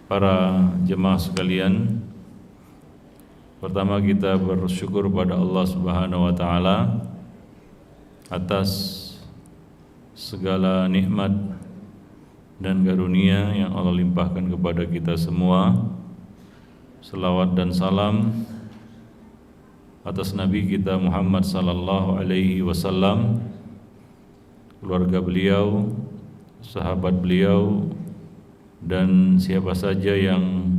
para jemaah sekalian, pertama kita bersyukur pada Allah Subhanahu wa taala atas segala nikmat dan karunia yang Allah limpahkan kepada kita semua. Selawat dan salam atas Nabi kita Muhammad sallallahu alaihi wasallam, keluarga beliau, sahabat beliau, dan siapa saja yang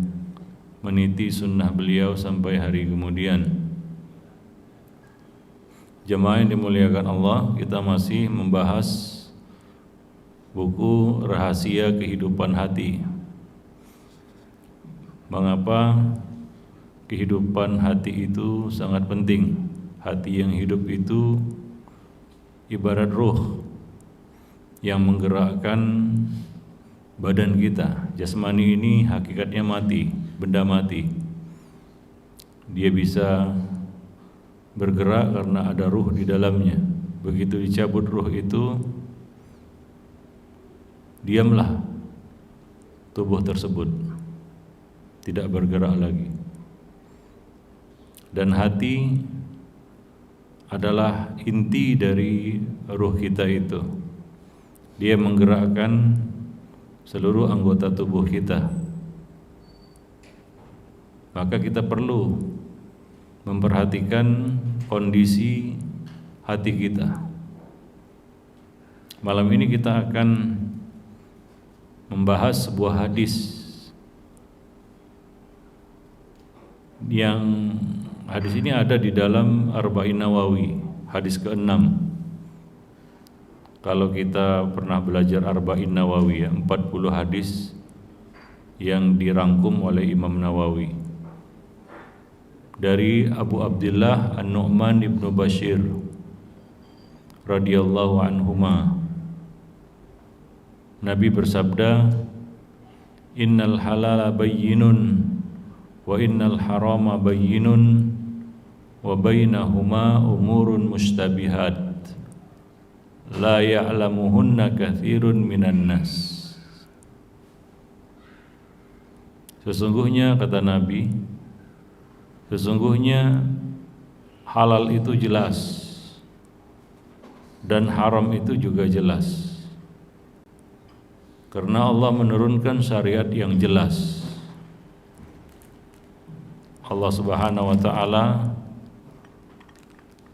meniti sunnah beliau sampai hari kemudian. Jemaah yang dimuliakan Allah, kita masih membahas buku Rahasia Kehidupan Hati. Mengapa kehidupan hati itu sangat penting? Hati yang hidup itu ibarat ruh yang menggerakkan badan kita. Jasmani ini hakikatnya mati, benda mati. Dia bisa bergerak karena ada ruh di dalamnya. Begitu dicabut ruh itu, diamlah tubuh tersebut, tidak bergerak lagi. Dan hati adalah inti dari ruh kita itu. Dia menggerakkan seluruh anggota tubuh kita. Maka kita perlu memperhatikan kondisi hati kita. Malam ini kita akan membahas sebuah hadis yang hadis ini ada di dalam Arba'in Nawawi, hadis ke-6. Kalau kita pernah belajar Arba'in Nawawi, 40 hadis yang dirangkum oleh Imam Nawawi. Dari Abu Abdullah An-Nu'man ibnu Bashir radhiyallahu anhuma, Nabi bersabda, "Innal halala bayyinun wa innal harama bayyinun wa bainahuma umurun mustabihat la ya'lamuhunna katsirun minan nas." Sesungguhnya, kata Nabi, sesungguhnya halal itu jelas dan haram itu juga jelas, karena Allah menurunkan syariat yang jelas. Allah Subhanahu wa taala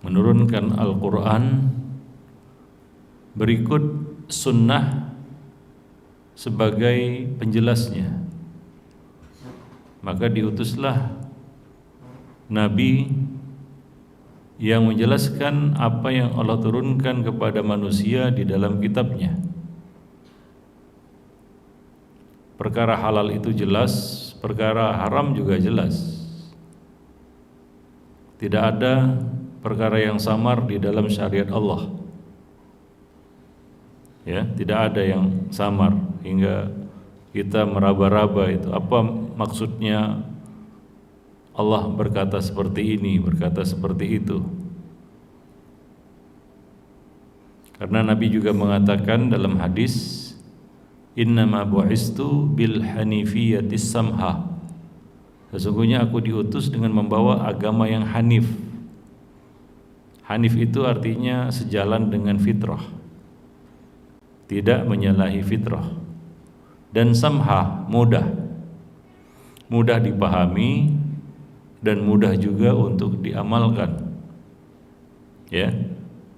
menurunkan Al-Qur'an, berikut sunnah sebagai penjelasnya. Maka diutuslah Nabi yang menjelaskan apa yang Allah turunkan kepada manusia di dalam kitabnya. Perkara halal itu jelas, perkara haram juga jelas. Tidak ada perkara yang samar di dalam syariat Allah. Ya, tidak ada yang samar hingga kita meraba-raba itu apa maksudnya Allah berkata seperti ini, berkata seperti itu. Karena Nabi juga mengatakan dalam hadis, "Innama bu'istu bil hanifiyatis samha." Sesungguhnya aku diutus dengan membawa agama yang hanif. Hanif itu artinya sejalan dengan fitrah, tidak menyalahi fitrah. Dan samha, mudah dipahami dan mudah juga untuk diamalkan. Ya,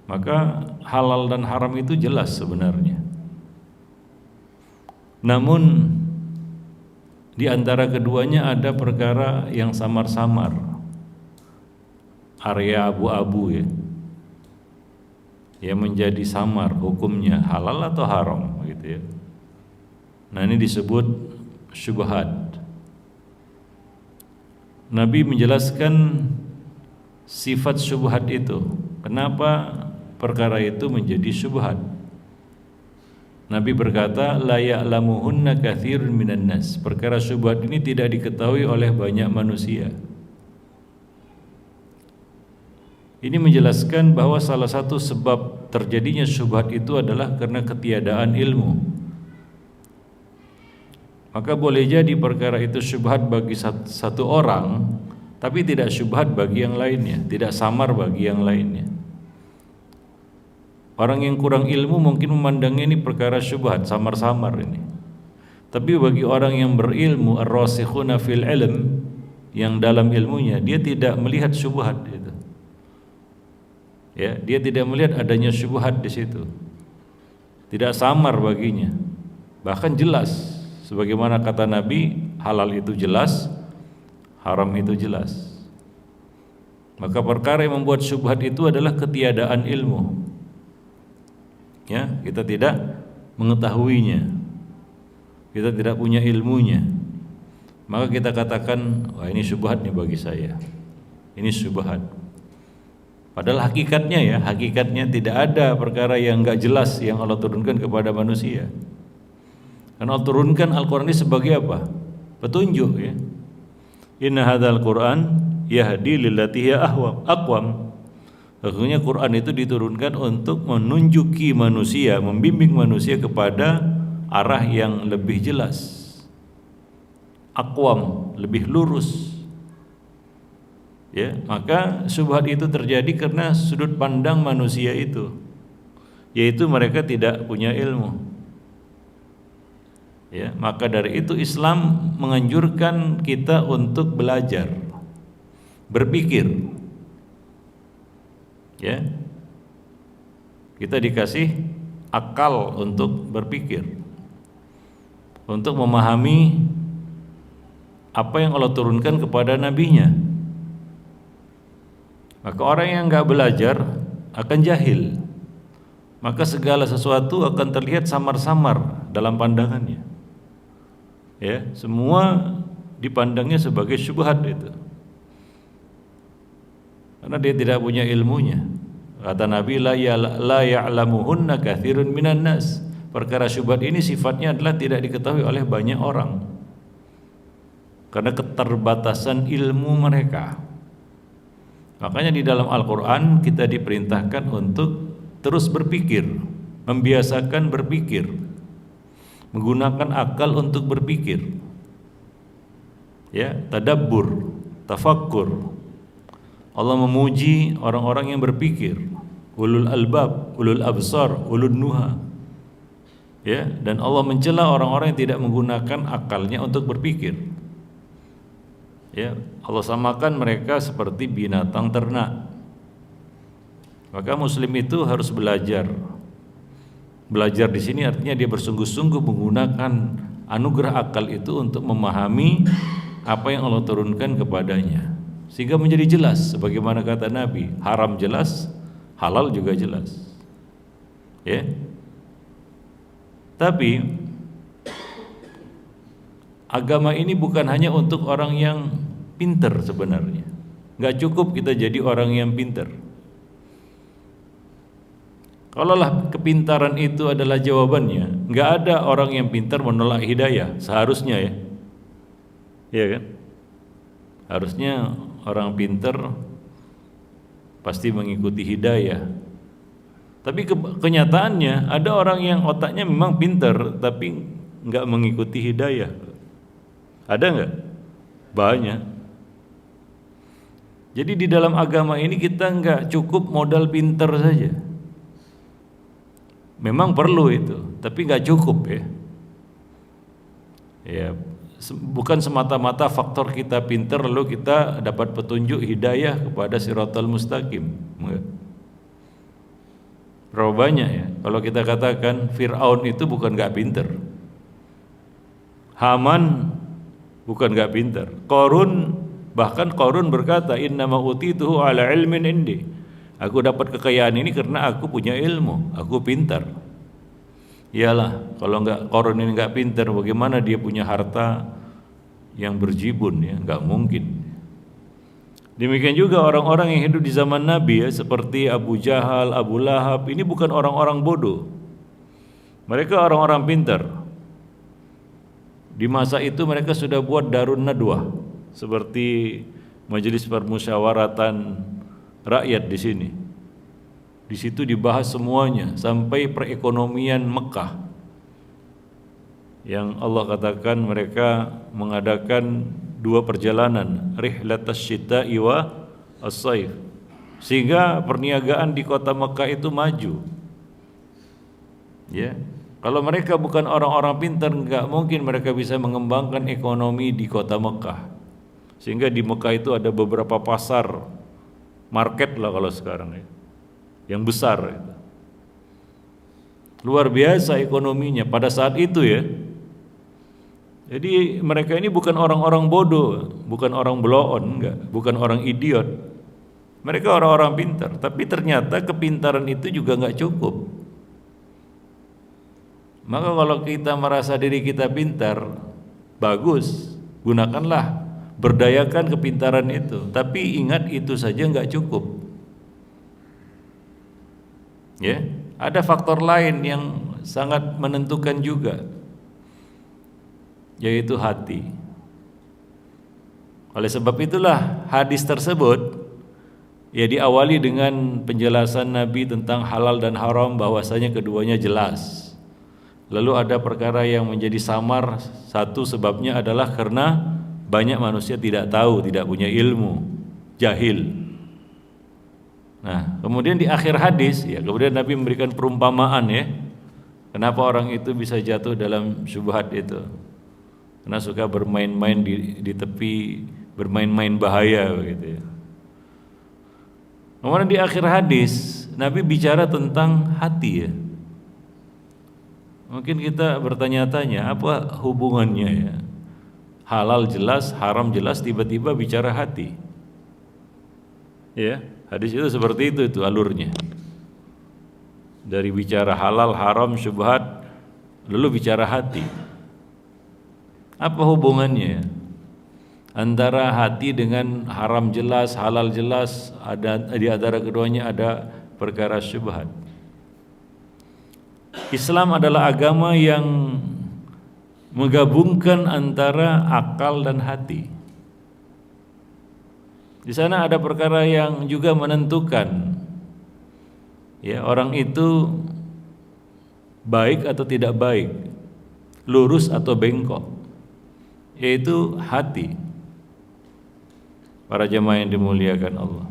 maka halal dan haram itu jelas sebenarnya. Namun di antara keduanya ada perkara yang samar-samar, area abu-abu, ya, yang menjadi samar hukumnya halal atau haram, gitu ya. Nah, ini disebut syubhat. Nabi menjelaskan sifat syubhat itu. Kenapa perkara itu menjadi syubhat? Nabi berkata, la ya'lamuhunna katsirun minan nas. Perkara syubhat ini tidak diketahui oleh banyak manusia. Ini menjelaskan bahwa salah satu sebab terjadinya syubhat itu adalah karena ketiadaan ilmu. Maka boleh jadi perkara itu syubhat bagi satu orang, tapi tidak syubhat bagi yang lainnya, tidak samar bagi yang lainnya. Orang yang kurang ilmu mungkin memandangnya ini perkara syubhat, samar-samar ini. Tapi bagi orang yang berilmu, ar-rasikhuna fil ilm, yang dalam ilmunya, dia tidak melihat syubhat itu. Ya, dia tidak melihat adanya syubhat di situ. Tidak samar baginya. Bahkan jelas. Sebagaimana kata Nabi, halal itu jelas, haram itu jelas. Maka perkara yang membuat syubhat itu adalah ketiadaan ilmu. Ya, kita tidak mengetahuinya. Kita tidak punya ilmunya. Maka kita katakan, wah ini syubhat nih bagi saya. Ini syubhat. Padahal hakikatnya tidak ada perkara yang enggak jelas yang Allah turunkan kepada manusia. Karena Allah turunkan Al-Quran ini sebagai apa? Petunjuk, ya. Inna hadzal Qur'an yahdi lillati hiya aqwam. Sesungguhnya Quran itu diturunkan untuk menunjuki manusia, membimbing manusia kepada arah yang lebih jelas, aqwam, lebih lurus. Ya, maka syubhat itu terjadi karena sudut pandang manusia itu, yaitu mereka tidak punya ilmu. Ya, maka dari itu Islam menganjurkan kita untuk belajar, berpikir. Ya, kita dikasih akal untuk berpikir, untuk memahami apa yang Allah turunkan kepada nabinya. Maka orang yang enggak belajar akan jahil. Maka segala sesuatu akan terlihat samar-samar dalam pandangannya. Ya, semua dipandangnya sebagai syubhat itu. Karena dia tidak punya ilmunya. Kata Nabi, la ya'lamuhunna katsirun minan nas. Perkara syubhat ini sifatnya adalah tidak diketahui oleh banyak orang. Karena keterbatasan ilmu mereka. Makanya di dalam Al-Quran kita diperintahkan untuk terus berpikir, membiasakan berpikir, menggunakan akal untuk berpikir. Ya, tadabbur, tafakkur. Allah memuji orang-orang yang berpikir, ulul albab, ulul absar, ulul nuha. Ya, dan Allah mencela orang-orang yang tidak menggunakan akalnya untuk berpikir. Ya, Allah samakan mereka seperti binatang ternak. Maka muslim itu harus belajar. Belajar di sini artinya dia bersungguh-sungguh menggunakan anugerah akal itu untuk memahami apa yang Allah turunkan kepadanya, sehingga menjadi jelas sebagaimana kata Nabi, haram jelas, halal juga jelas. Ya. Tapi agama ini bukan hanya untuk orang yang pinter sebenarnya. Enggak cukup kita jadi orang yang pinter. Kalaulah kepintaran itu adalah jawabannya, enggak ada orang yang pintar menolak hidayah, seharusnya ya. Iya kan? Harusnya orang pintar pasti mengikuti hidayah. Tapi kenyataannya ada orang yang otaknya memang pintar tapi enggak mengikuti hidayah. Ada enggak? Banyak. Jadi di dalam agama ini kita enggak cukup modal pintar saja. Memang perlu itu, tapi nggak cukup ya. Ya, bukan semata-mata faktor kita pintar lalu kita dapat petunjuk hidayah kepada siratal mustaqim. Berapa banyak ya? Kalau kita katakan Fir'aun itu bukan nggak pintar, Haman bukan nggak pintar, Qarun, bahkan Qarun berkata, innama utituhu ala ilmin indi. Aku dapat kekayaan ini karena aku punya ilmu, aku pintar. Iyalah, kalau Qarun ini enggak pintar, bagaimana dia punya harta yang berjibun ya? Enggak mungkin. Demikian juga orang-orang yang hidup di zaman Nabi ya, seperti Abu Jahal, Abu Lahab, ini bukan orang-orang bodoh. Mereka orang-orang pintar. Di masa itu mereka sudah buat Darun Nadwah, seperti majelis permusyawaratan rakyat di sini. Di situ dibahas semuanya sampai perekonomian Mekah. yang Allah katakan mereka mengadakan dua perjalanan, rihlatas syita'i wa as-saif, sehingga perniagaan di kota Mekah itu maju. Ya, kalau mereka bukan orang-orang pintar, enggak mungkin mereka bisa mengembangkan ekonomi di kota Mekah. Sehingga di Mekah itu ada beberapa pasar, market lah kalau sekarang ya, yang besar itu. Luar biasa ekonominya pada saat itu ya. Jadi mereka ini bukan orang-orang bodoh, bukan orang bloon, enggak, bukan orang idiot. Mereka orang-orang pintar, tapi ternyata kepintaran itu juga enggak cukup. Maka kalau kita merasa diri kita pintar, bagus, gunakanlah, berdayakan kepintaran itu. Tapi ingat itu saja enggak cukup. Ya, ada faktor lain yang sangat menentukan juga, yaitu hati. Oleh sebab itulah hadis tersebut ya diawali dengan penjelasan Nabi tentang halal dan haram, bahwasanya keduanya jelas. Lalu ada perkara yang menjadi samar, satu sebabnya adalah karena banyak manusia tidak tahu, tidak punya ilmu, jahil. Nah, kemudian di akhir hadis ya, kemudian Nabi memberikan perumpamaan ya, kenapa orang itu bisa jatuh dalam syubhat itu. Karena suka bermain-main di tepi, bermain-main bahaya begitu ya. Kemudian di akhir hadis Nabi bicara tentang hati ya. Mungkin kita bertanya-tanya, apa hubungannya ya? Halal jelas, haram jelas, tiba-tiba bicara hati. Ya, hadis itu seperti itu alurnya. Dari bicara halal, haram, syubhat, lalu bicara hati. Apa hubungannya antara hati dengan haram jelas, halal jelas, ada di antara keduanya ada perkara syubhat. Islam adalah agama yang menggabungkan antara akal dan hati. Di sana ada perkara yang juga menentukan ya, orang itu baik atau tidak baik, lurus atau bengkok, yaitu hati. Para jemaah yang dimuliakan Allah,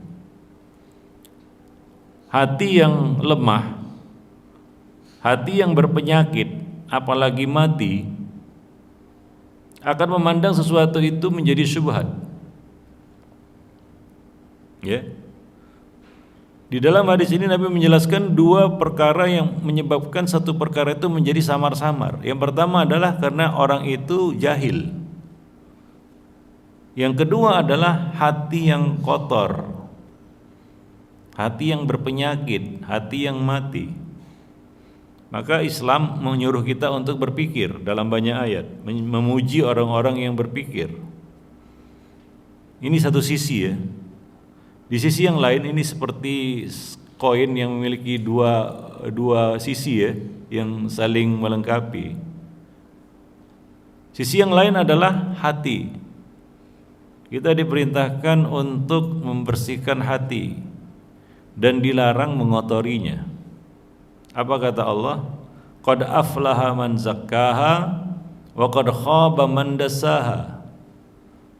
hati yang lemah, hati yang berpenyakit, apalagi mati, akan memandang sesuatu itu menjadi syubhat. Ya. Di dalam hadis ini Nabi menjelaskan dua perkara yang menyebabkan satu perkara itu menjadi samar-samar. Yang pertama adalah karena orang itu jahil. Yang kedua adalah hati yang kotor, hati yang berpenyakit, hati yang mati. Maka Islam menyuruh kita untuk berpikir dalam banyak ayat, memuji orang-orang yang berpikir. Ini satu sisi ya. Di sisi yang lain ini seperti koin yang memiliki dua sisi ya, yang saling melengkapi. Sisi yang lain adalah hati. Kita diperintahkan untuk membersihkan hati dan dilarang mengotorinya. Apa kata Allah? Qad aflaha man zakkaha wa qad khaba man dassaha.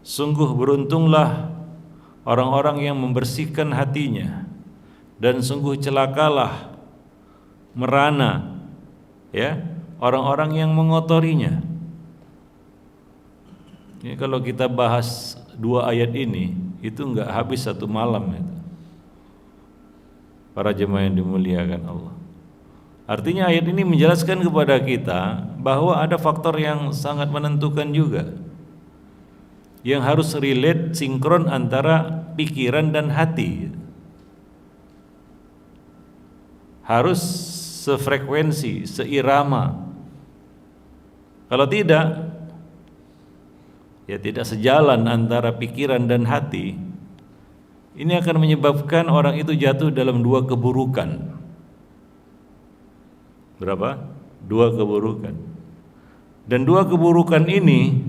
Sungguh beruntunglah orang-orang yang membersihkan hatinya, dan sungguh celakalah, merana ya, orang-orang yang mengotorinya. Ini kalau kita bahas dua ayat ini, itu enggak habis satu malam itu. Para jemaah yang dimuliakan Allah. Artinya ayat ini menjelaskan kepada kita bahwa ada faktor yang sangat menentukan juga, yang harus relate, sinkron antara pikiran dan hati. Harus sefrekuensi, seirama. Kalau tidak, ya tidak sejalan antara pikiran dan hati, ini akan menyebabkan orang itu jatuh dalam dua keburukan. Berapa? Dua keburukan. Dan dua keburukan ini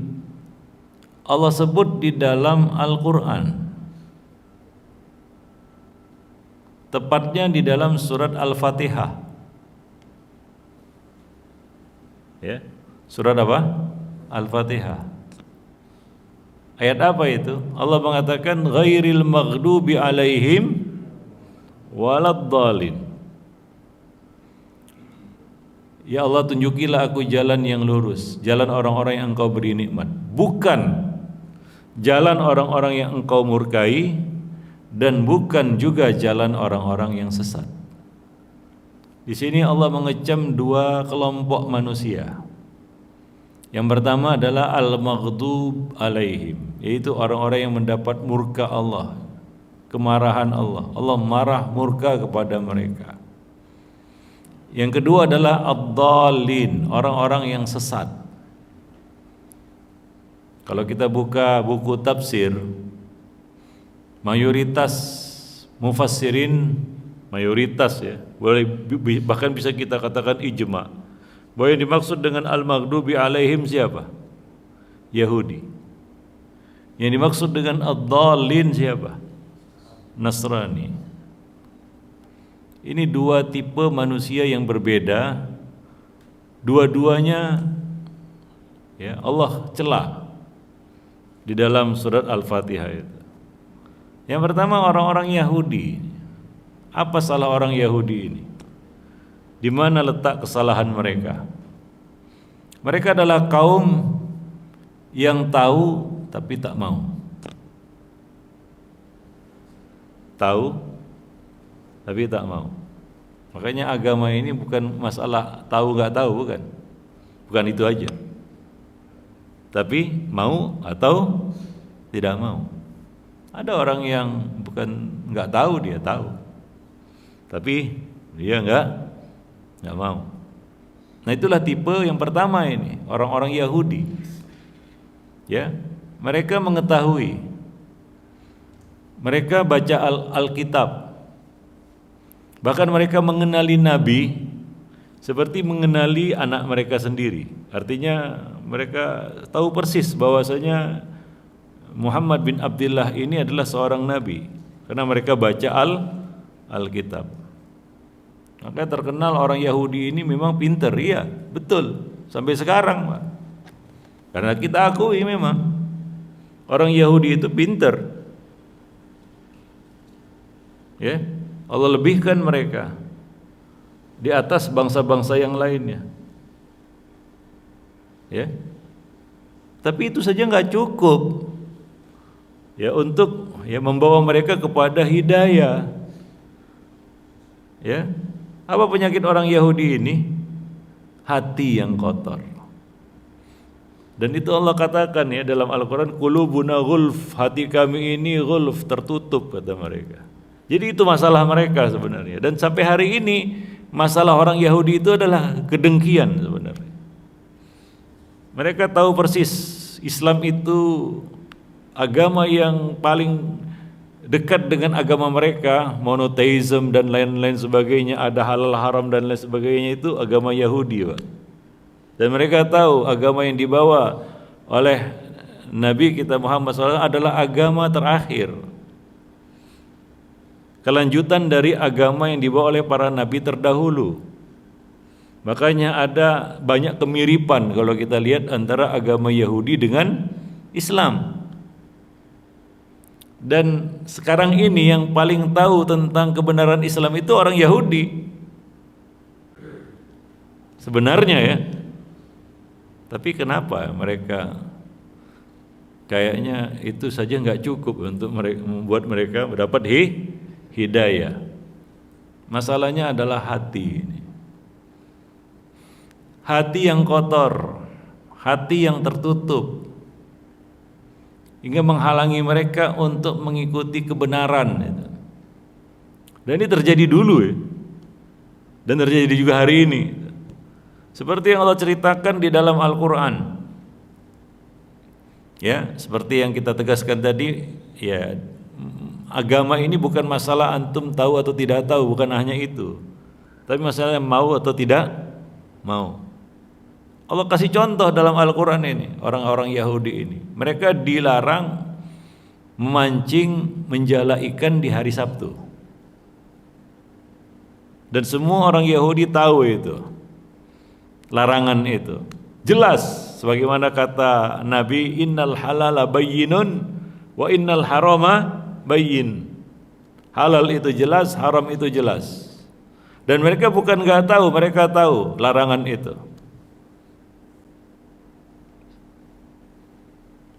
Allah sebut di dalam Al-Quran, tepatnya di dalam surat Al-Fatihah. Ya, Surat apa? Al-Fatihah. Ayat apa itu? Allah mengatakan ghairil maghdubi alaihim waladdallin. Ya Allah, tunjukilah aku jalan yang lurus, jalan orang-orang yang Engkau beri nikmat, bukan jalan orang-orang yang Engkau murkai, dan bukan juga jalan orang-orang yang sesat. Di sini Allah mengecam dua kelompok manusia. Yang pertama adalah al-maghdub alaihim, yaitu orang-orang yang mendapat murka Allah, kemarahan Allah. Allah marah murka kepada mereka. Yang kedua adalah ad-dallin, orang-orang yang sesat. Kalau kita buka buku tafsir, mayoritas mufassirin, mayoritas ya, boleh bahkan bisa kita katakan ijma, bahwa yang dimaksud dengan al-maghdubi alaihim siapa? Yahudi. Yang dimaksud dengan ad-dallin siapa? Nasrani. Ini dua tipe manusia yang berbeda. Dua-duanya ya Allah celah di dalam surat Al-Fatihah itu. Yang pertama orang-orang Yahudi. Apa salah orang Yahudi ini? Di mana letak kesalahan mereka? Mereka adalah kaum yang tahu tapi tak mau. Tahu tapi tak mau. Makanya agama ini bukan masalah tahu nggak tahu, bukan itu aja. Tapi mau atau tidak mau. Ada orang yang bukan nggak tahu, dia tahu, tapi dia nggak mau. Nah itulah tipe yang pertama ini, orang-orang Yahudi. Ya, mereka mengetahui, mereka baca Alkitab, bahkan mereka mengenali Nabi seperti mengenali anak mereka sendiri. Artinya mereka tahu persis bahwasanya Muhammad bin Abdullah ini adalah seorang nabi karena mereka baca Alkitab. Maka terkenal orang Yahudi ini memang pintar, iya, betul. Sampai sekarang, Pak. Karena kita akui memang orang Yahudi itu pintar. Ya, Allah lebihkan mereka di atas bangsa-bangsa yang lainnya. Ya. Tapi itu saja nggak cukup. Ya, untuk ya membawa mereka kepada hidayah. Ya. Apa penyakit orang Yahudi ini? Hati yang kotor. Dan itu Allah katakan ya dalam Al-Quran, qulubuna ghulf, hati kami ini ghulf, tertutup, kata mereka. Jadi itu masalah mereka sebenarnya. Dan sampai hari ini masalah orang Yahudi itu adalah kedengkian sebenarnya. Mereka tahu persis Islam itu agama yang paling dekat dengan agama mereka, monoteism dan lain-lain sebagainya, ada halal haram dan lain sebagainya, itu agama Yahudi, Pak. Dan mereka tahu agama yang dibawa oleh Nabi kita Muhammad SAW adalah agama terakhir, kelanjutan dari agama yang dibawa oleh para nabi terdahulu. Makanya ada banyak kemiripan kalau kita lihat antara agama Yahudi dengan Islam. Dan sekarang ini yang paling tahu tentang kebenaran Islam itu orang Yahudi sebenarnya ya. Tapi kenapa mereka kayaknya itu saja nggak cukup untuk membuat mereka mendapat hidayah. Masalahnya adalah hati ini. Hati yang kotor, hati yang tertutup, hingga menghalangi mereka untuk mengikuti kebenaran. Dan ini terjadi dulu ya, dan terjadi juga hari ini. Seperti yang Allah ceritakan di dalam Al-Quran. Ya, seperti yang kita tegaskan tadi, ya, agama ini bukan masalah antum tahu atau tidak tahu, bukan hanya itu. Tapi masalahnya mau atau tidak mau. Allah kasih contoh dalam Al-Quran ini, orang-orang Yahudi ini. Mereka dilarang memancing, menjala ikan di hari Sabtu. Dan semua orang Yahudi tahu itu, larangan itu. Jelas sebagaimana kata Nabi, innal halala bayyinun wa innal harama bayyin. Halal itu jelas, haram itu jelas. Dan mereka bukan nggak tahu, mereka tahu larangan itu.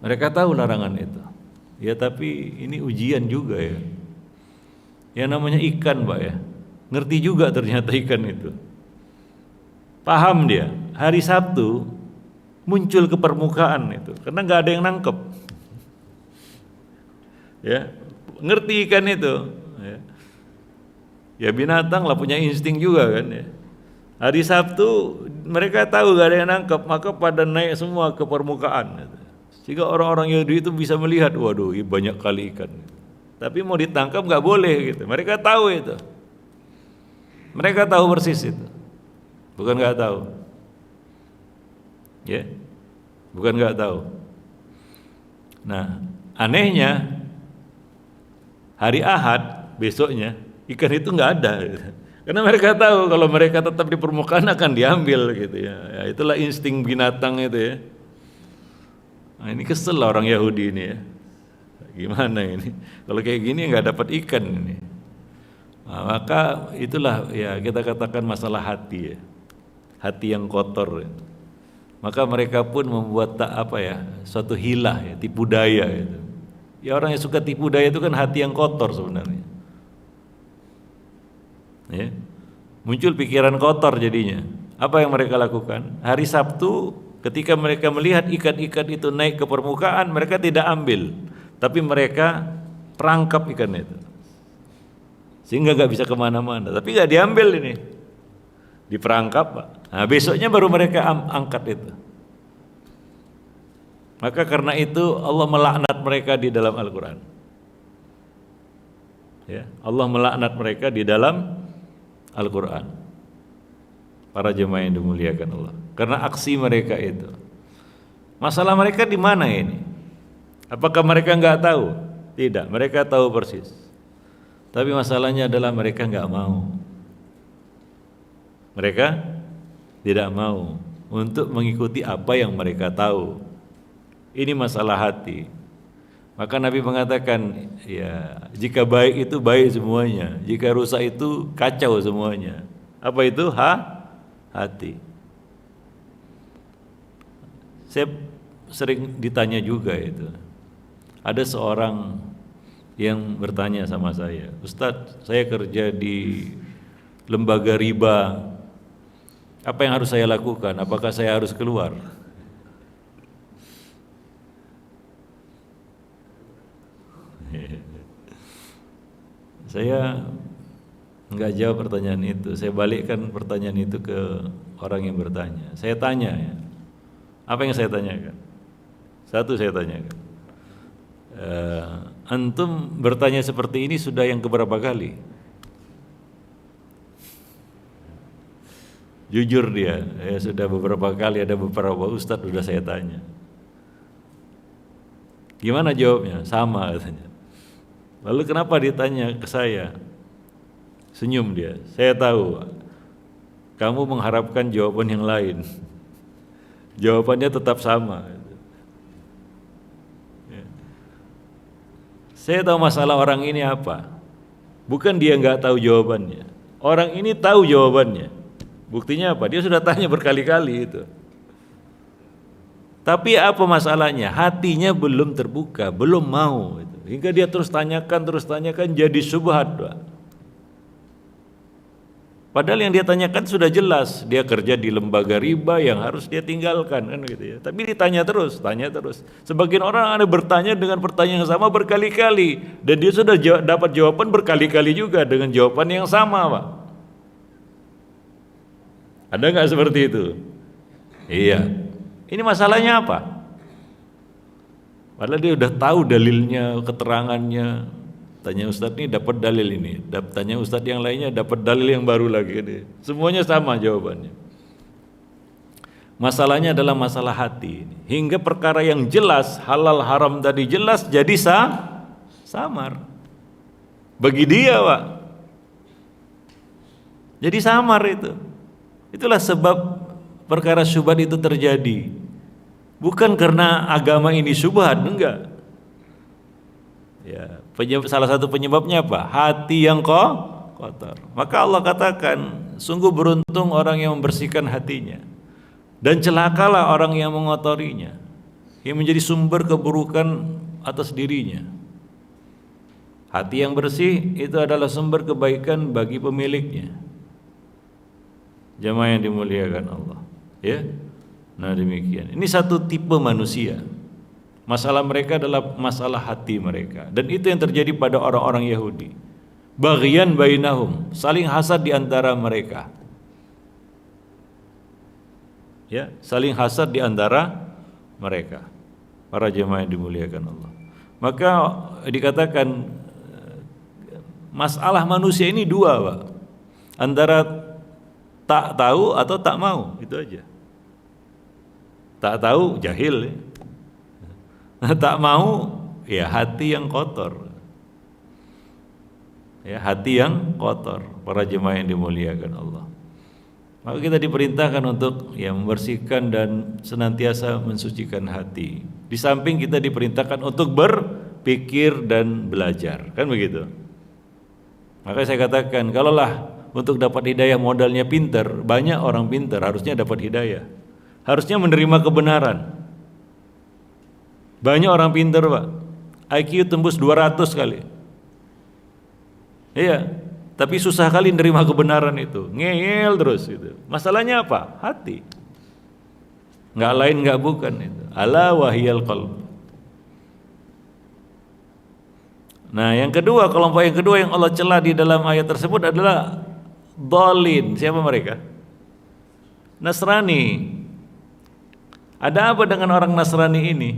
Mereka tahu larangan itu. Ya tapi ini ujian juga ya. Yang namanya ikan, Pak ya. Ngerti juga ternyata ikan itu. Paham dia. Hari Sabtu muncul ke permukaan itu karena nggak ada yang nangkep. Ya, ngerti ikan itu. Ya binatang lah punya insting juga kan ya. Hari Sabtu mereka tahu nggak ada yang nangkep, maka pada naik semua ke permukaan. Sehingga orang-orang Yahudi itu bisa melihat, waduh, banyak kali ikan. Tapi mau ditangkap nggak boleh gitu. Mereka tahu itu. Mereka tahu persis itu. Bukan nggak tahu. Ya, bukan nggak tahu. Nah, anehnya hari Ahad besoknya ikan itu nggak ada. Gitu. Karena mereka tahu kalau mereka tetap di permukaan akan diambil gitu ya. Ya itulah insting binatang itu ya. Nah, ini kesel lah orang Yahudi ini ya. Gimana ini? Kalau kayak gini nggak dapat ikan ini. Nah, maka itulah ya kita katakan masalah hati ya. Hati yang kotor. Ya. Maka mereka pun membuat suatu hilah ya, tipu daya itu. Ya orang yang suka tipu daya itu kan hati yang kotor sebenarnya. Ya. Muncul pikiran kotor jadinya. Apa yang mereka lakukan? Hari Sabtu ketika mereka melihat ikan-ikan itu naik ke permukaan, mereka tidak ambil, tapi mereka perangkap ikan itu, sehingga nggak bisa kemana-mana. Tapi nggak diambil ini, diperangkap. Nah besoknya baru mereka angkat itu. Maka karena itu Allah melaknat mereka di dalam Al-Quran. Ya, Allah melaknat mereka di dalam Al-Quran. Para jemaah yang dimuliakan Allah, karena aksi mereka itu. Masalah mereka di mana ini? Apakah mereka nggak tahu? Tidak, mereka tahu persis. Tapi masalahnya adalah mereka nggak mau. Mereka tidak mau untuk mengikuti apa yang mereka tahu. Ini masalah hati. Maka Nabi mengatakan, ya jika baik itu baik semuanya, jika rusak itu kacau semuanya. Apa itu? Hati. Saya sering ditanya juga itu. Ada seorang yang bertanya sama saya, Ustadz, saya kerja di lembaga riba, apa yang harus saya lakukan? Apakah saya harus keluar? Saya enggak jawab pertanyaan itu. Saya balikkan pertanyaan itu ke orang yang bertanya. Saya tanya ya, apa yang saya tanyakan? Satu saya tanyakan, antum bertanya seperti ini sudah yang keberapa kali? Jujur dia, ya sudah beberapa kali, ada beberapa ustadz sudah saya tanya. Gimana jawabnya? Sama katanya. Lalu kenapa ditanya ke saya? Senyum dia. Saya tahu kamu mengharapkan jawaban yang lain. Jawabannya tetap sama. Saya tahu masalah orang ini apa. Bukan dia nggak tahu jawabannya. Orang ini tahu jawabannya. Buktinya apa? Dia sudah tanya berkali-kali itu. Tapi apa masalahnya? Hatinya belum terbuka, belum mau. Hingga dia terus tanyakan, jadi syubhat. Padahal yang dia tanyakan sudah jelas, dia kerja di lembaga riba yang harus dia tinggalkan kan gitu ya. Tapi ditanya terus, tanya terus. Sebagian orang ada bertanya dengan pertanyaan yang sama berkali-kali, dan dia sudah dapat jawaban berkali-kali juga dengan jawaban yang sama, Pak. Ada nggak seperti itu? Iya. Ini masalahnya apa? Padahal dia udah tahu dalilnya, keterangannya. Tanya Ustadz ini dapat dalil ini, tanya Ustadz yang lainnya dapat dalil yang baru lagi. Semuanya sama jawabannya. Masalahnya adalah masalah hati. Hingga perkara yang jelas, halal haram tadi jelas, jadi samar. Bagi dia, Pak. Jadi samar itu. Itulah sebab perkara syubhat itu terjadi? Bukan karena agama ini syubhat, enggak. Ya, salah satu penyebabnya apa? Hati yang kotor. Maka Allah katakan, sungguh beruntung orang yang membersihkan hatinya, dan celakalah orang yang mengotorinya, yang menjadi sumber keburukan atas dirinya. Hati yang bersih itu adalah sumber kebaikan bagi pemiliknya. Jamaah yang dimuliakan Allah, ya. Nah demikian. Ini satu tipe manusia. Masalah mereka adalah masalah hati mereka, dan itu yang terjadi pada orang-orang Yahudi. Baghyan bainahum, saling hasad di antara mereka. Ya, saling hasad di antara mereka. Para jemaah yang dimuliakan Allah. Maka dikatakan masalah manusia ini dua, Pak. Antara tak tahu atau tak mau, itu aja. Tak tahu jahil, ya. Tak mau ya hati yang kotor. Ya, hati yang kotor. Para jemaah yang dimuliakan Allah. Maka kita diperintahkan untuk ya membersihkan dan senantiasa mensucikan hati. Di samping kita diperintahkan untuk berpikir dan belajar, kan begitu? Maka saya katakan, kalaulah untuk dapat hidayah modalnya pinter, banyak orang pinter harusnya dapat hidayah. Harusnya menerima kebenaran. Banyak orang pinter, Pak. IQ tembus 200 kali. Iya, tapi susah kali menerima kebenaran itu. Ngeyel terus gitu. Masalahnya apa? Hati. Enggak lain enggak bukan itu. Ala wahiyal qalb. Nah, yang kedua, kelompok yang kedua yang Allah cela di dalam ayat tersebut adalah dhalin. Siapa mereka? Nasrani. Ada apa dengan orang Nasrani ini?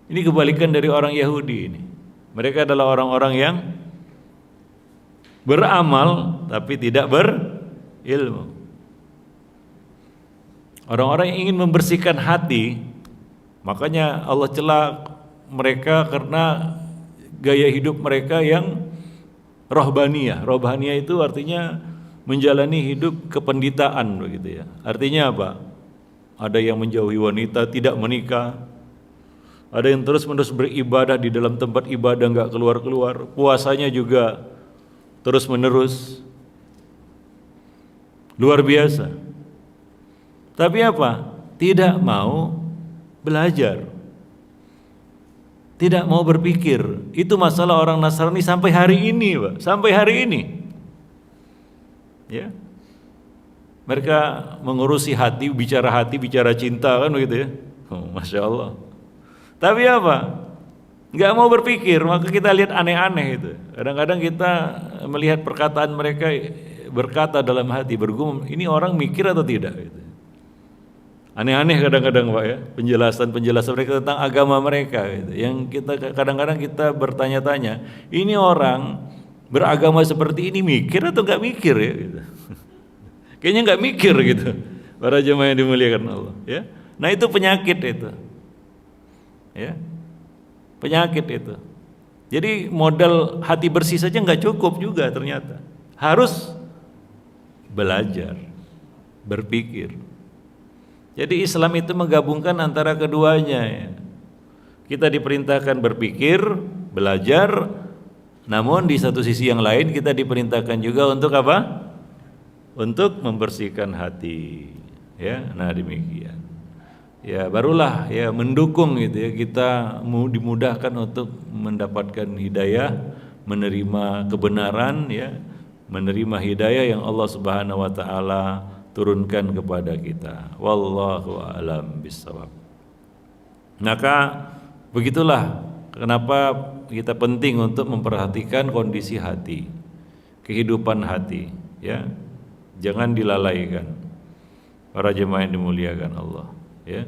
Ini kebalikan dari orang Yahudi ini. Mereka adalah orang-orang yang beramal tapi tidak berilmu. Orang-orang yang ingin membersihkan hati, makanya Allah cela mereka karena gaya hidup mereka yang rohbaniyah. Rohbaniyah itu artinya menjalani hidup kependitaan begitu ya. Artinya apa? Ada yang menjauhi wanita, tidak menikah. Ada yang terus-menerus beribadah di dalam tempat ibadah, enggak keluar-keluar. Puasanya juga terus-menerus. Luar biasa. Tapi apa? Tidak mau belajar. Tidak mau berpikir. Itu masalah orang Nasrani sampai hari ini, Pak. Sampai hari ini. Ya. Mereka mengurusi hati, bicara cinta kan begitu ya. Oh, Masya Allah. Tapi apa? Nggak mau berpikir, maka kita lihat aneh-aneh itu. Kadang-kadang kita melihat perkataan mereka berkata dalam hati, bergumam, ini orang mikir atau tidak? Gitu. Aneh-aneh kadang-kadang, Pak ya, penjelasan mereka tentang agama mereka. Gitu. Yang kita kadang-kadang kita bertanya-tanya, ini orang beragama seperti ini mikir atau nggak mikir ya? Gitu. Kayaknya nggak mikir gitu. Para jemaah yang dimuliakan Allah. Ya, nah itu penyakit itu. Ya. Penyakit itu. Jadi modal hati bersih saja nggak cukup juga ternyata. Harus belajar, berpikir. Jadi Islam itu menggabungkan antara keduanya. Ya. Kita diperintahkan berpikir, belajar, namun di satu sisi yang lain kita diperintahkan juga untuk apa? Untuk membersihkan hati. Ya, nah demikian. Ya barulah ya mendukung gitu ya, kita dimudahkan untuk mendapatkan hidayah, menerima kebenaran ya, menerima hidayah yang Allah Subhanahu wa taala turunkan kepada kita. Wallahu a'lam bishawab. Maka begitulah kenapa kita penting untuk memperhatikan kondisi hati, kehidupan hati ya. Jangan dilalaikan. Para jemaah yang dimuliakan Allah. Ya,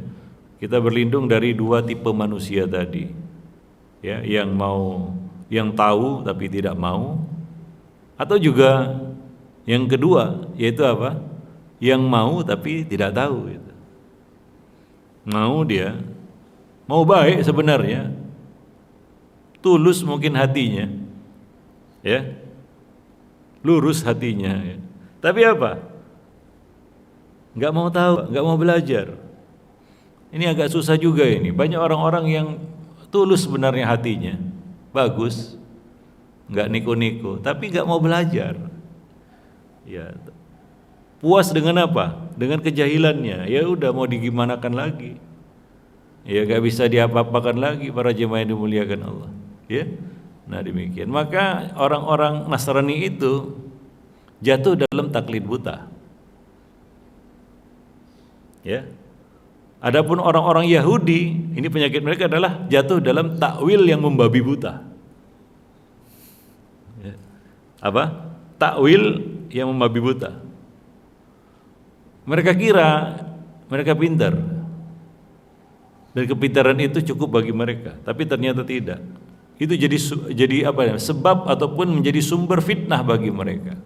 kita berlindung dari dua tipe manusia tadi, ya, yang tahu tapi tidak mau, atau juga yang kedua yaitu apa? Yang mau tapi tidak tahu. Gitu. Mau baik sebenarnya, tulus mungkin hatinya, ya, lurus hatinya, ya. Tapi apa? nggak mau tahu, nggak mau belajar. Ini agak susah juga ini. Banyak orang-orang yang tulus sebenarnya hatinya, bagus, nggak niku-niku, tapi nggak mau belajar. Ya, puas dengan apa? Dengan kejahilannya. Ya udah, mau digimanakan lagi? Ya nggak bisa diapa-apakan lagi para jemaah yang dimuliakan Allah. Ya, nah demikian. Maka orang-orang Nasrani itu jatuh dalam taklid buta. Ya. Adapun orang-orang Yahudi, ini penyakit mereka adalah jatuh dalam takwil yang membabi buta. Ya. Apa? Takwil yang membabi buta. Mereka kira mereka pintar, dan kepintaran itu cukup bagi mereka, tapi ternyata tidak. Itu jadi apa ya? Sebab ataupun menjadi sumber fitnah bagi mereka.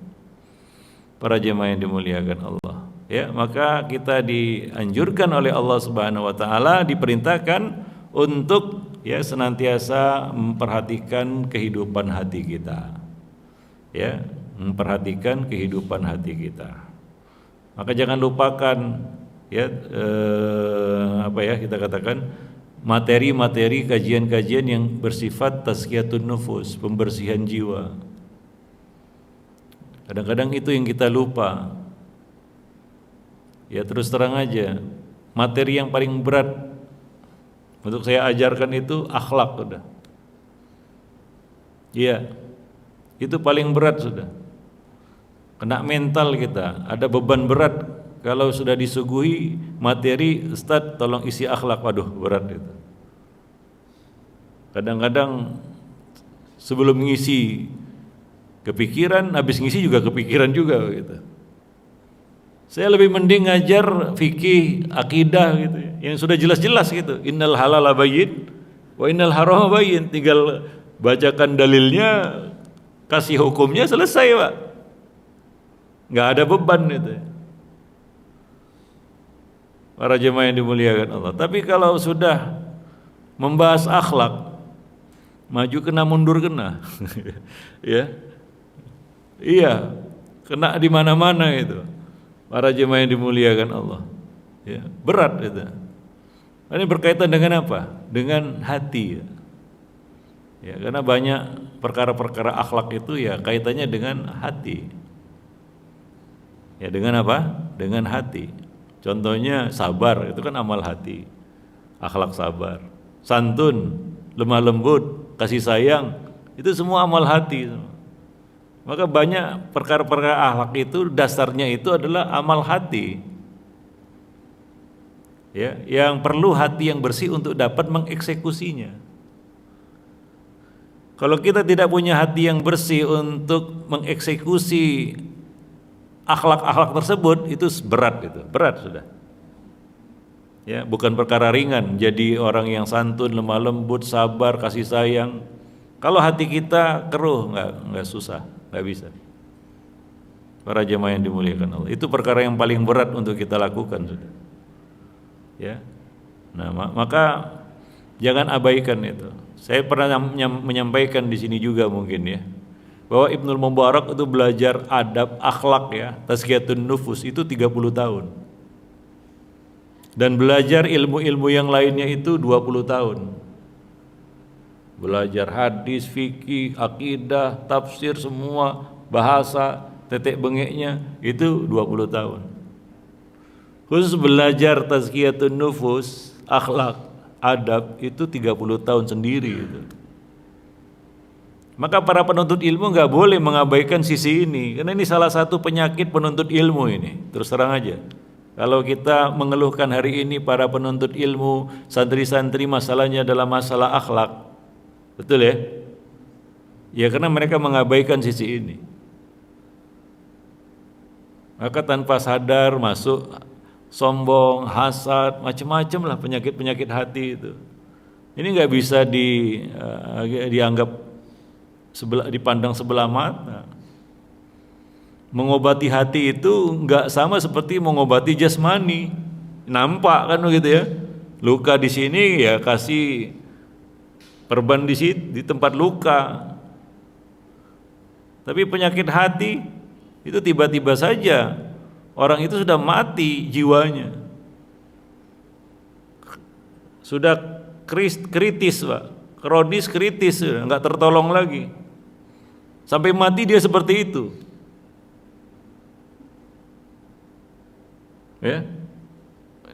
Para jemaah yang dimuliakan Allah. Ya, maka kita dianjurkan oleh Allah Subhanahu wa taala, diperintahkan untuk ya senantiasa memperhatikan kehidupan hati kita. Ya, memperhatikan kehidupan hati kita. Maka jangan lupakan ya kita katakan materi-materi kajian-kajian yang bersifat tazkiyatun nufus, pembersihan jiwa. Kadang-kadang itu yang kita lupa. Ya terus terang aja, materi yang paling berat untuk saya ajarkan itu akhlak sudah. Iya, itu paling berat sudah. Kena mental kita, ada beban berat kalau sudah disuguhi materi, Ustadz tolong isi akhlak, waduh berat itu. Kadang-kadang sebelum ngisi kepikiran, habis ngisi juga kepikiran juga gitu. Saya lebih mending ngajar fikih, akidah gitu ya, yang sudah jelas-jelas gitu. Innal halala bayyin wa innal harama bayyin. Tinggal bacakan dalilnya, kasih hukumnya, selesai Pak. Nggak ada beban itu. Para jemaah yang dimuliakan Allah. Tapi kalau sudah membahas akhlak, maju kena mundur kena. Ya. Iya, kena di mana-mana itu. Para jemaah yang dimuliakan Allah, ya, berat itu. Ini berkaitan dengan apa? Dengan hati. Ya, karena banyak perkara-perkara akhlak itu ya kaitannya dengan hati. Ya, dengan apa? Dengan hati. Contohnya sabar, itu kan amal hati. Akhlak sabar. Santun, lemah lembut, kasih sayang, itu semua amal hati. Maka banyak perkara-perkara akhlak itu dasarnya itu adalah amal hati. Ya, yang perlu hati yang bersih untuk dapat mengeksekusinya. Kalau kita tidak punya hati yang bersih untuk mengeksekusi akhlak-akhlak tersebut, itu berat itu, berat sudah. Ya, bukan perkara ringan jadi orang yang santun, lemah lembut, sabar, kasih sayang. Kalau hati kita keruh, nggak susah. Nggak bisa. Para jemaah yang dimuliakan Allah, itu perkara yang paling berat untuk kita lakukan sudah. Ya, nah maka jangan abaikan itu. Saya pernah menyampaikan di sini juga mungkin ya, bahwa Ibnul Mubarak itu belajar adab akhlak ya, tazkiyatun nufus itu 30 tahun. Dan belajar ilmu-ilmu yang lainnya itu 20 tahun. Belajar hadis, fikih, akidah, tafsir, semua bahasa, tetek bengeknya itu 20 tahun. Khusus belajar tazkiyatun nufus, akhlak, adab itu 30 tahun sendiri itu. Maka para penuntut ilmu nggak boleh mengabaikan sisi ini, karena ini salah satu penyakit penuntut ilmu ini. Terus terang aja, kalau kita mengeluhkan hari ini para penuntut ilmu, santri-santri masalahnya adalah masalah akhlak, betul ya? Ya karena mereka mengabaikan sisi ini. Maka tanpa sadar masuk sombong, hasad, macam-macam lah penyakit-penyakit hati itu. Ini nggak bisa dianggap dipandang sebelah mata. Mengobati hati itu nggak sama seperti mengobati jasmani. Nampak kan begitu ya? Luka di sini ya kasih perban di tempat luka. Tapi penyakit hati itu tiba-tiba saja Orang itu sudah mati jiwanya, sudah kritis Pak, kronis kritis, nggak tertolong lagi. Sampai mati dia seperti itu. Ya,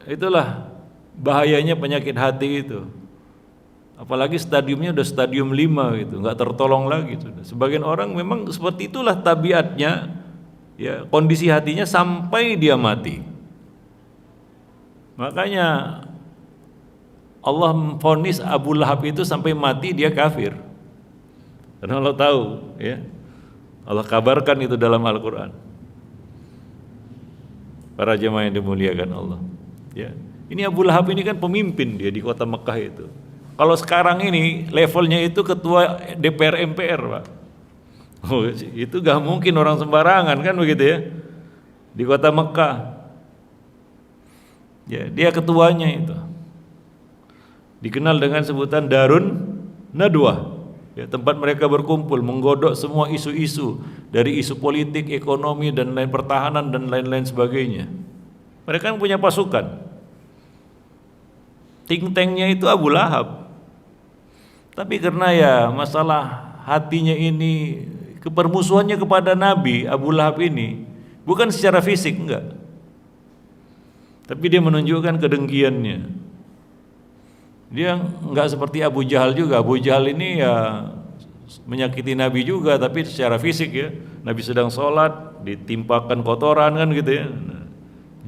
itulah bahayanya penyakit hati itu. Apalagi stadiumnya udah stadium 5 gitu, nggak tertolong lagi sudah. Sebagian orang memang seperti itulah tabiatnya, ya, kondisi hatinya sampai dia mati. Makanya Allah memvonis Abu Lahab itu sampai mati dia kafir. Karena Allah tahu, ya. Allah kabarkan itu dalam Al-Qur'an. Para jemaah yang dimuliakan Allah, ya. Ini Abu Lahab ini kan pemimpin dia di kota Mekah itu. Kalau sekarang ini levelnya itu ketua DPR MPR, Pak. Oh, itu gak mungkin orang sembarangan kan begitu ya. Di kota Mekah. Ya, dia ketuanya itu. Dikenal dengan sebutan Darun Nadwah. Ya, tempat mereka berkumpul menggodok semua isu-isu, dari isu politik, ekonomi dan lain pertahanan dan lain-lain sebagainya. Mereka kan punya pasukan. Think tanknya itu Abu Lahab. Tapi karena ya masalah hatinya ini, kepermusuhannya kepada Nabi, Abu Lahab ini bukan secara fisik, enggak, tapi dia menunjukkan kedengkiannya. Dia enggak seperti Abu Jahal juga. Abu Jahal ini ya menyakiti Nabi juga, tapi secara fisik ya. Nabi sedang sholat, ditimpakan kotoran kan gitu ya.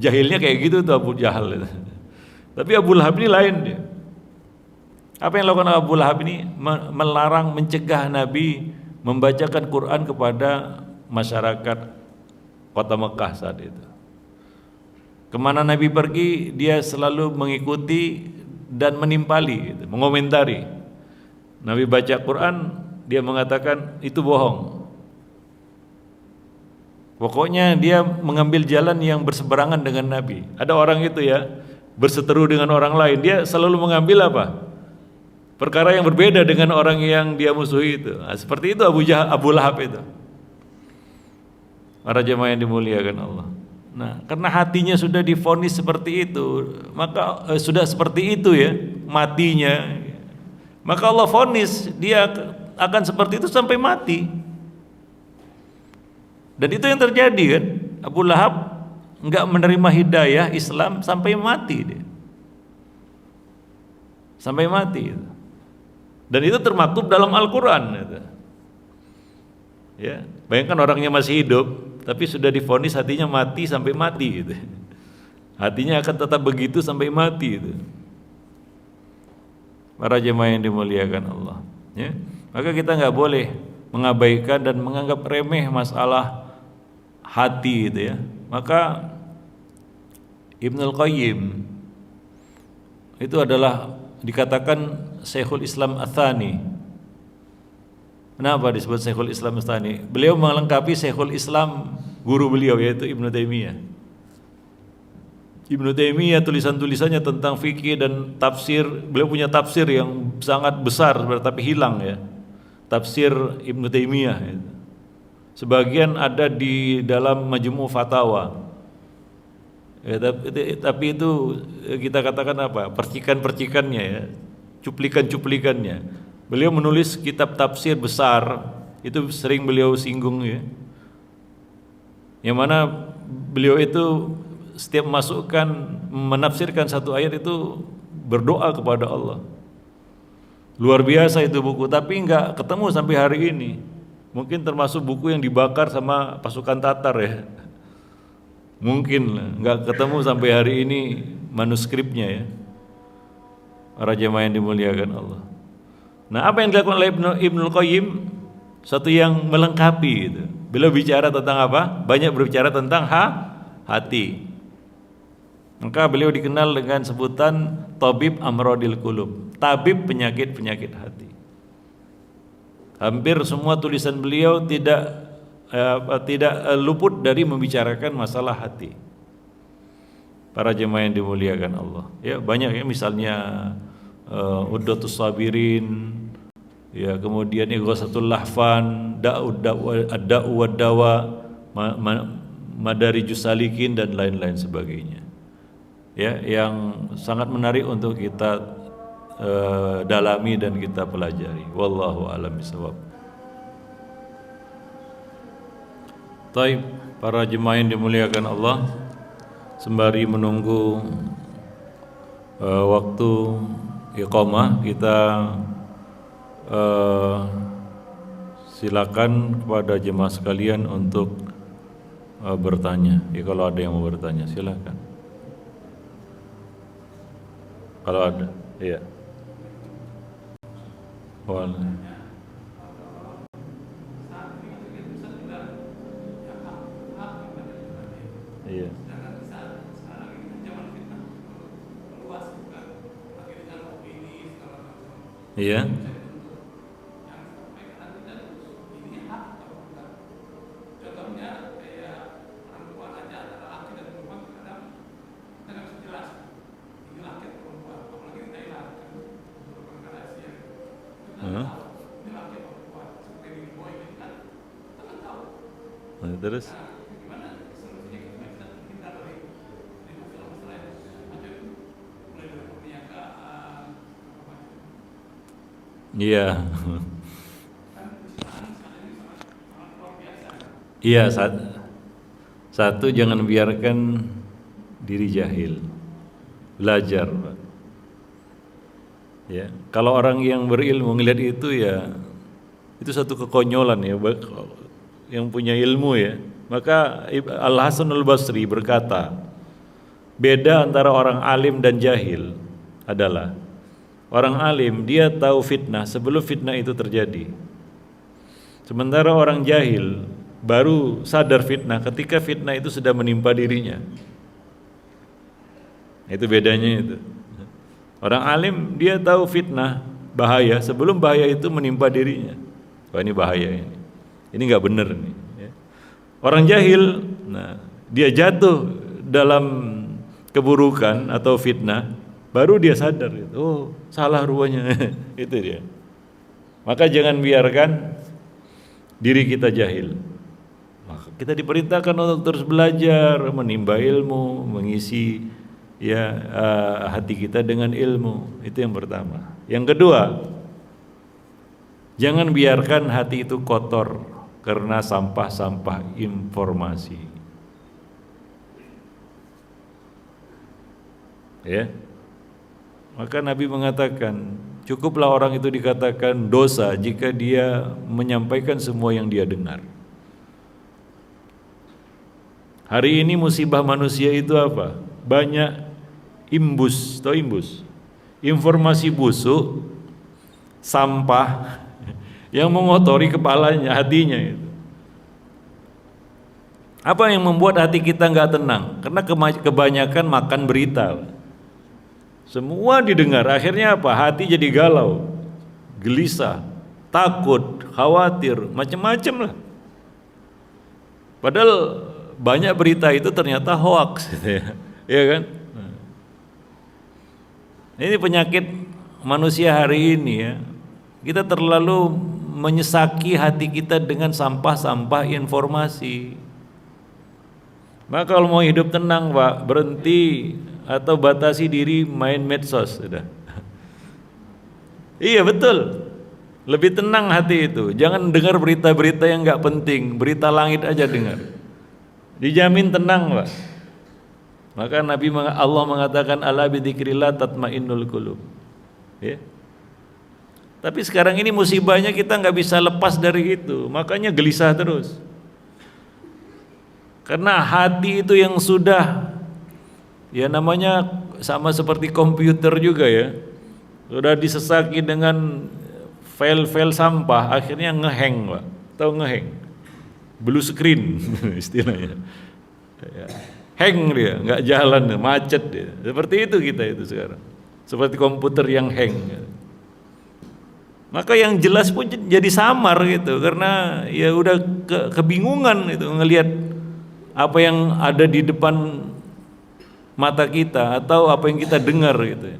Jahilnya kayak gitu tuh Abu Jahal. Tapi Abu Lahab ini lain dia. Apa yang dilakukan Abu Lahab ini? Melarang, mencegah Nabi membacakan Quran kepada masyarakat kota Mekah saat itu. Kemana Nabi pergi, dia selalu mengikuti dan menimpali, gitu, mengomentari. Nabi baca Quran, dia mengatakan itu bohong. Pokoknya dia mengambil jalan yang berseberangan dengan Nabi. Ada orang itu ya, berseteru dengan orang lain, dia selalu mengambil apa? Perkara yang berbeda dengan orang yang dia musuhi itu. Nah, seperti itu Abu Lahab itu. Para jemaah yang dimuliakan Allah. Nah, karena hatinya sudah divonis seperti itu, maka sudah seperti itu ya matinya. Maka Allah vonis dia akan seperti itu sampai mati. Dan itu yang terjadi kan. Abu Lahab enggak menerima hidayah Islam sampai mati dia. Sampai mati. Dan itu termaktub dalam Al-Qur'an gitu. Ya, bayangkan orangnya masih hidup tapi sudah divonis hatinya mati sampai mati gitu. Hatinya akan tetap begitu sampai mati itu. Para jemaah yang dimuliakan Allah, ya. Maka kita enggak boleh mengabaikan dan menganggap remeh masalah hati itu ya. Maka Ibnul Qayyim itu adalah dikatakan Syekhul Islam Ats-Tsani. Kenapa disebut Syekhul Islam Ats-Tsani? Beliau melengkapi Syekhul Islam guru beliau yaitu Ibnu Taimiyah. Ibnu Taimiyah tulisan-tulisannya tentang fikih dan tafsir, beliau punya tafsir yang sangat besar tapi hilang ya. Tafsir Ibnu Taimiyah itu. Sebagian ada di dalam Majmu' Fatawa. Ya, tapi itu kita katakan apa? Percikan-percikannya ya, cuplikan-cuplikannya. Beliau menulis kitab tafsir besar, itu sering beliau singgung ya. Yang mana beliau itu setiap masukkan menafsirkan satu ayat itu berdoa kepada Allah. Luar biasa itu buku, tapi enggak ketemu sampai hari ini. Mungkin termasuk buku yang dibakar sama pasukan Tatar ya. Mungkin enggak ketemu sampai hari ini manuskripnya ya. Para jemaah yang dimuliakan Allah. Nah, apa yang dilakukan oleh Ibnul Qayyim? Satu yang melengkapi itu. Beliau bicara tentang apa? Banyak berbicara tentang hati. Maka beliau dikenal dengan sebutan Tabib Amradil Qulub, tabib penyakit-penyakit hati. Hampir semua tulisan beliau tidak luput dari membicarakan masalah hati. Para jemaah yang dimuliakan Allah, ya banyak ya, misalnya Uddatus Sabirin, ya kemudian Ighasatul Lahfan, Ad-Da'u wad-Dawa, Madarijus Salikin dan lain-lain sebagainya. Ya, yang sangat menarik untuk kita dalami dan kita pelajari. Wallahu a'lam bishawab. Taib, para jemaah yang dimuliakan Allah, sembari menunggu waktu iqamah, kita silakan kepada jemaah sekalian untuk bertanya. Ya, kalau ada yang mau bertanya silakan. Kalau ada, iya. Iya. Iya. Terus? Iya. Iya, satu jangan biarkan diri jahil. Belajar, Pak. Ya, kalau orang yang berilmu ngelihat itu ya itu satu kekonyolan ya, yang punya ilmu ya. Maka Al-Hasan Al-Basri berkata, beda antara orang alim dan jahil adalah orang alim dia tahu fitnah sebelum fitnah itu terjadi. Sementara orang jahil baru sadar fitnah ketika fitnah itu sudah menimpa dirinya. Itu bedanya itu. Orang alim dia tahu fitnah bahaya sebelum bahaya itu menimpa dirinya. Wah, ini bahaya ini. Ini nggak benar nih. Orang jahil, nah dia jatuh dalam keburukan atau fitnah, baru dia sadar, oh salah rupanya, itu dia. Maka jangan biarkan diri kita jahil. Maka kita diperintahkan untuk terus belajar, menimba ilmu, mengisi ya hati kita dengan ilmu. Itu yang pertama. Yang kedua, jangan biarkan hati itu kotor karena sampah-sampah informasi. Ya. Maka Nabi mengatakan, cukuplah orang itu dikatakan dosa jika dia menyampaikan semua yang dia dengar. Hari ini musibah manusia itu apa? Banyak imbus, tahu imbus? Informasi busuk, sampah yang mengotori kepalanya, hatinya itu. Apa yang membuat hati kita nggak tenang? Karena kebanyakan makan berita. Semua didengar, akhirnya apa? Hati jadi galau, gelisah, takut, khawatir, macam-macam lah. Padahal banyak berita itu ternyata hoax, ya kan? Ini penyakit manusia hari ini ya. Kita terlalu menyesaki hati kita dengan sampah-sampah informasi. Maka kalau mau hidup tenang, Pak, berhenti atau batasi diri main medsos, sudah. Iya betul. Lebih tenang hati itu. Jangan dengar berita-berita yang nggak penting, berita langit aja dengar. Dijamin tenang, Pak. Maka Allah mengatakan ala bidzikrillah tatmainnul qulub. Ya. Tapi sekarang ini musibahnya kita nggak bisa lepas dari itu, makanya gelisah terus. Karena hati itu yang sudah, ya namanya sama seperti komputer juga ya, sudah disesaki dengan file-file sampah, akhirnya ngehang, Pak. Tahu ngehang? Blue screen istilahnya. Ya. Hang dia, nggak jalan, macet dia. Seperti itu kita itu sekarang. Seperti komputer yang hang. Maka yang jelas pun jadi samar gitu, karena ya udah kebingungan itu ngelihat apa yang ada di depan mata kita atau apa yang kita dengar gitu.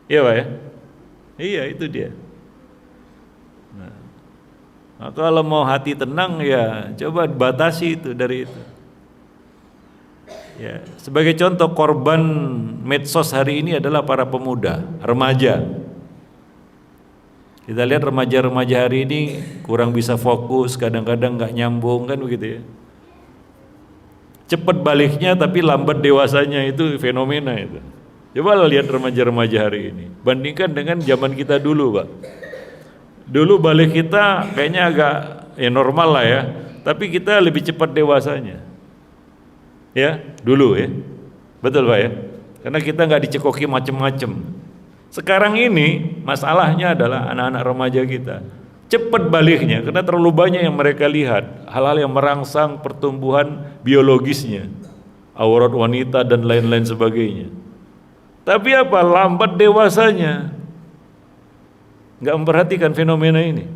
Iya, Pak ya? Iya, itu dia. Nah, kalau mau hati tenang ya coba batasi itu dari itu. Ya, sebagai contoh korban medsos hari ini adalah para pemuda, remaja. Kita lihat remaja-remaja hari ini kurang bisa fokus, kadang-kadang nggak nyambung kan begitu ya. Cepat baliknya tapi lambat dewasanya, itu fenomena itu. Coba lihat remaja-remaja hari ini, bandingkan dengan zaman kita dulu, Pak. Dulu balik kita kayaknya agak ya normal lah ya, tapi kita lebih cepat dewasanya. Ya, dulu ya. Betul, Pak ya. Karena kita nggak dicekoki macem-macem. Sekarang ini masalahnya adalah anak-anak remaja kita cepat baliknya karena terlalu banyak yang mereka lihat, hal-hal yang merangsang pertumbuhan biologisnya, aurat wanita dan lain-lain sebagainya. Tapi apa? Lambat dewasanya. Nggak memperhatikan fenomena ini.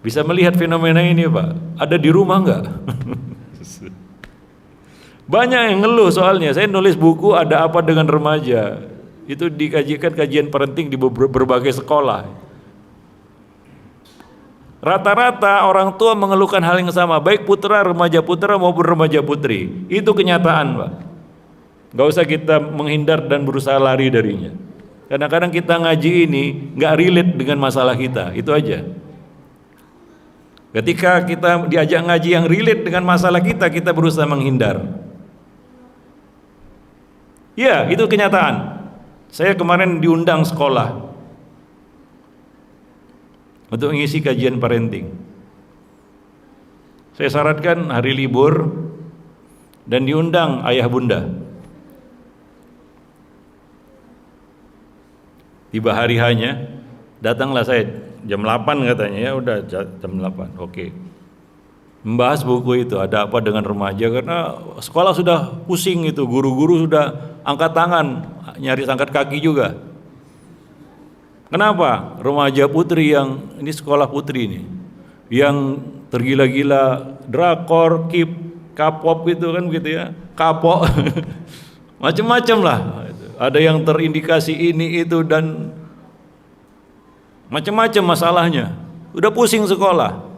Bisa melihat fenomena ini, Pak? Ada di rumah nggak? Banyak yang ngeluh soalnya. Saya nulis buku Ada Apa Dengan Remaja. Itu dikajikan kajian parenting di berbagai sekolah. Rata-rata orang tua mengeluhkan hal yang sama, baik putra, remaja putra maupun remaja putri. Itu kenyataan, Pak. Gak usah kita menghindar dan berusaha lari darinya. Kadang-kadang kita ngaji ini gak relate dengan masalah kita, itu aja. Ketika kita diajak ngaji yang relate dengan masalah kita berusaha menghindar. Ya, itu kenyataan. Saya kemarin diundang sekolah untuk mengisi kajian parenting. Saya syaratkan hari libur dan diundang ayah bunda. Tiba hari hanya, datanglah saya jam 8 katanya, ya udah jam 8, oke. Membahas buku itu Ada Apa Dengan Remaja, karena sekolah sudah pusing itu, guru-guru sudah angkat tangan, nyaris angkat kaki juga. Kenapa? Remaja putri yang, ini sekolah putri ini, yang tergila-gila drakor, K-pop itu kan begitu ya, K-pop, macam-macam lah. Ada yang terindikasi ini itu dan macam-macam masalahnya. Udah pusing sekolah.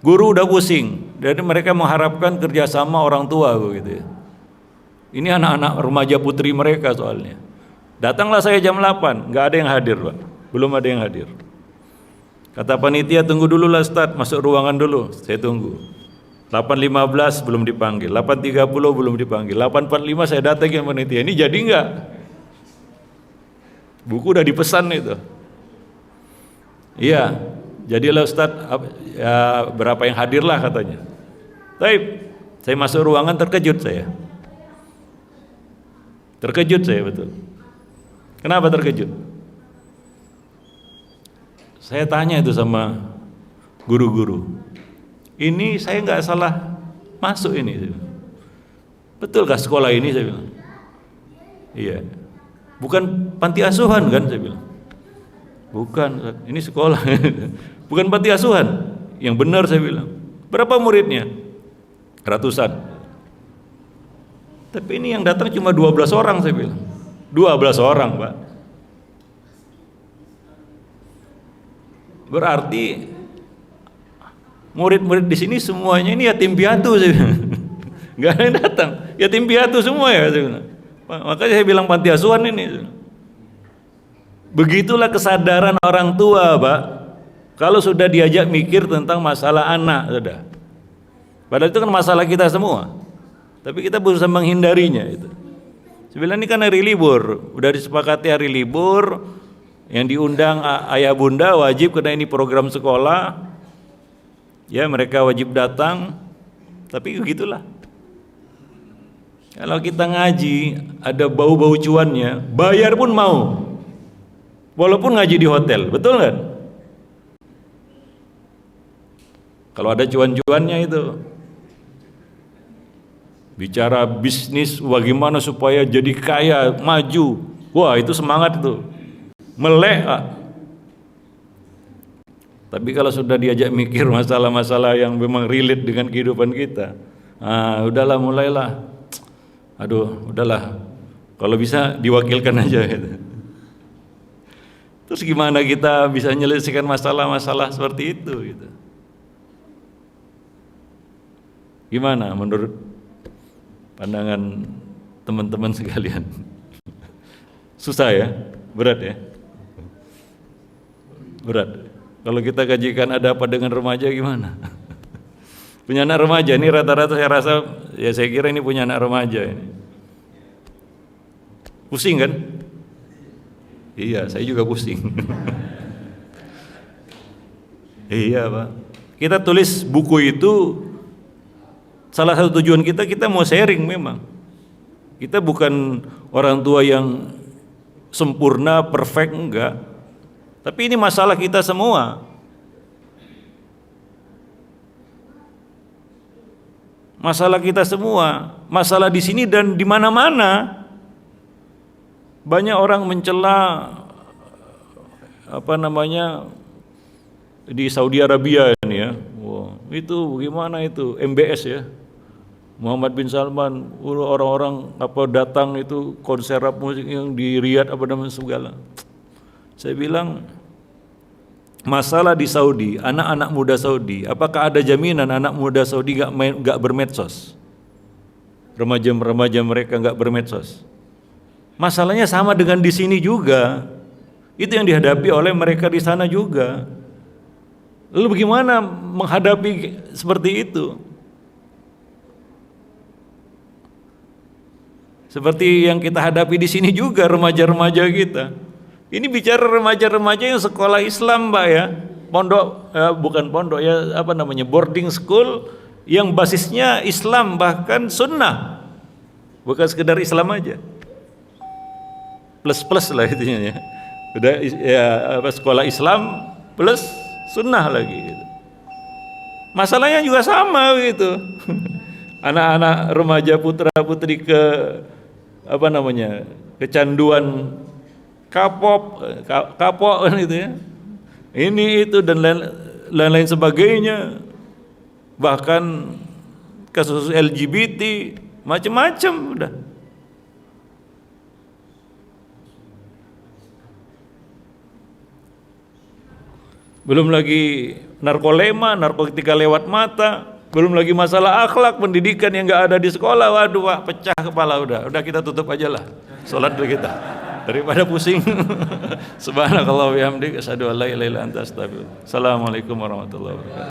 Guru udah pusing, jadi mereka mengharapkan kerjasama orang tua begitu ya. Ini anak-anak remaja putri mereka soalnya. Datanglah saya jam 8, nggak ada yang hadir, Pak. Belum ada yang hadir. Kata panitia, tunggu dulu lah Ustaz, masuk ruangan dulu. Saya tunggu. 8.15 belum dipanggil, 8.30 belum dipanggil, 8.45 saya datang ke panitia. Ini jadi nggak? Buku udah dipesan itu. Iya. Jadilah Ustaz, ya, berapa yang hadir lah katanya. Tapi saya masuk ruangan terkejut saya. Terkejut saya betul. Kenapa terkejut? Saya tanya itu sama guru-guru. Ini saya nggak salah masuk ini. Betulkah sekolah ini, saya bilang. Iya. Bukan panti asuhan kan, saya bilang. Bukan, ini sekolah. Bukan panti asuhan. Yang benar saya bilang. Berapa muridnya? Ratusan. Tapi ini yang datang cuma 12 orang, saya bilang. 12 orang, Pak. Berarti murid-murid di sini semuanya ini yatim piatu, saya bilang. Enggak ada yang datang. Yatim piatu semua ya, saya bilang. Makanya saya bilang panti asuhan ini. Begitulah kesadaran orang tua, Pak. Kalau sudah diajak mikir tentang masalah anak, sudah. Padahal itu kan masalah kita semua. Tapi kita berusaha menghindarinya itu. Sebenarnya ini kan hari libur, udah disepakati hari libur, yang diundang ayah bunda wajib karena ini program sekolah. Ya, mereka wajib datang. Tapi begitulah. Kalau kita ngaji, ada bau-bau cuannya, bayar pun mau. Walaupun ngaji di hotel, betul kan? Kalau ada cuan-cuannya itu. Bicara bisnis, bagaimana supaya jadi kaya, maju. Wah, itu semangat itu. Melek. Tapi kalau sudah diajak mikir masalah-masalah yang memang relate dengan kehidupan kita, udahlah, mulailah. Aduh, udahlah. Kalau bisa diwakilkan aja gitu. Terus gimana kita bisa menyelesaikan masalah-masalah seperti itu gitu. Gimana menurut pandangan teman-teman sekalian? Susah ya? Berat ya? Berat. Kalau kita kajikan ada apa dengan remaja gimana? Punya anak remaja ini rata-rata saya rasa, ya saya kira ini punya anak remaja ini. Pusing kan? Iya, saya juga pusing. Iya Pak. Kita tulis buku itu, salah satu tujuan kita mau sharing memang. Kita bukan orang tua yang sempurna, perfect, enggak. Tapi ini masalah kita semua. Masalah kita semua, masalah di sini dan di mana-mana. Banyak orang mencela di Saudi Arabia ini ya. Wah, itu bagaimana itu MBS ya. Muhammad bin Salman, orang-orang datang itu konser rap musik yang di Riyadh segala. Saya bilang masalah di Saudi, anak-anak muda Saudi, apakah ada jaminan anak muda Saudi gak bermedsos? Remaja-remaja mereka gak bermedsos. Masalahnya sama dengan di sini juga. Itu yang dihadapi oleh mereka di sana juga. Lalu bagaimana menghadapi seperti itu? Seperti yang kita hadapi di sini juga remaja-remaja kita. Ini bicara remaja-remaja yang sekolah Islam, Mbak ya. Pondok, bukan pondok ya, boarding school yang basisnya Islam bahkan sunnah. Bukan sekedar Islam aja. Plus-plus lah itunya ya. Udah ya, sekolah Islam plus sunnah lagi gitu. Masalahnya juga sama gitu. Anak-anak remaja putra-putri kecanduan kapok kan itu ya. Ini itu dan lain-lain sebagainya. Bahkan kasus LGBT macam-macam udah. Belum lagi narkolema, narkotika lewat mata, belum lagi masalah akhlak, pendidikan yang enggak ada di sekolah. Waduh, wah, pecah kepala udah kita tutup aja lah. Salat dulu kita. Daripada pusing. Subhanakallah wa bihamdik asyhadu an la ilaha illa anta astaghfiruka. Assalamualaikum warahmatullahi wabarakatuh.